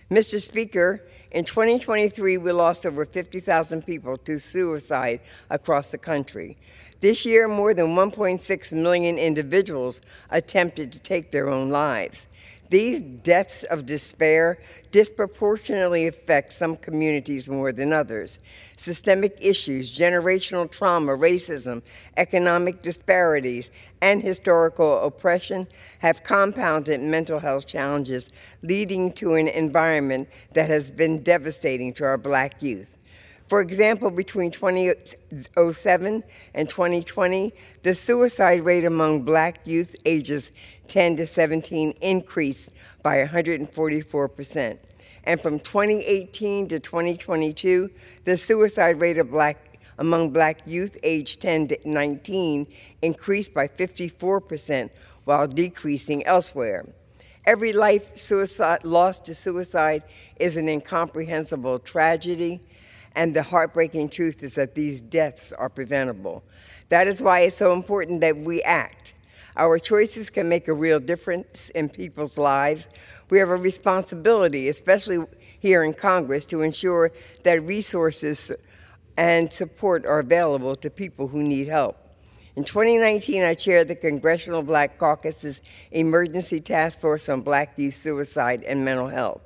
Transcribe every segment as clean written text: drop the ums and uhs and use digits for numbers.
Mr. Speaker, in 2023, we lost over 50,000 people to suicide across the country. This year, more than 1.6 million individuals attempted to take their own lives. These deaths of despair disproportionately affect some communities more than others. Systemic issues, generational trauma, racism, economic disparities, and historical oppression have compounded mental health challenges, leading to an environment that has been devastating to our Black youth. For example, between 2007 and 2020, the suicide rate among Black youth ages 10 to 17 increased by 144%. And from 2018 to 2022, the suicide rate among Black youth aged 10 to 19 increased by 54%, while decreasing elsewhere. Every life lost to suicide is an incomprehensible tragedy, and the heartbreaking truth is that these deaths are preventable. That is why it's so important that we act. Our choices can make a real difference in people's lives. We have a responsibility, especially here in Congress, to ensure that resources and support are available to people who need help. In 2019, I chaired the Congressional Black Caucus's Emergency Task Force on Black Youth Suicide and Mental Health.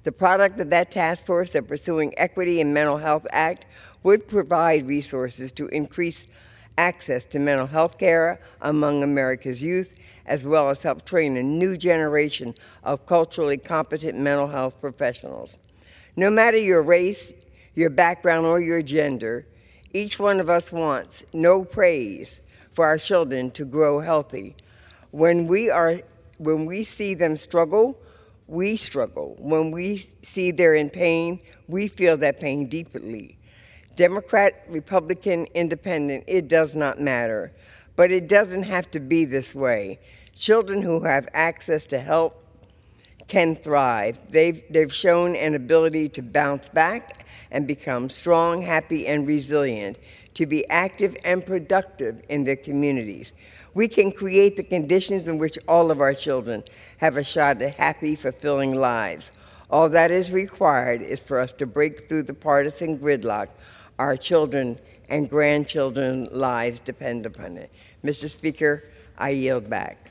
The product of that task force, the Pursuing Equity in Mental Health Act, would provide resources to increase access to mental health care among America's youth, as well as help train a new generation of culturally competent mental health professionals. No matter your race, your background, or your gender, each one of us wants no praise for our children to grow healthy. When we see them struggle, we struggle. When we see they're in pain, we feel that pain deeply. Democrat, Republican, Independent, it does not matter. But it doesn't have to be this way. Children who have access to help can thrive. They've shown an ability to bounce back and become strong, happy, and resilient, to be active and productive in their communities. We can create the conditions in which all of our children have a shot at happy, fulfilling lives. All that is required is for us to break through the partisan gridlock. Our children and grandchildren's lives depend upon it. Mr. Speaker, I yield back.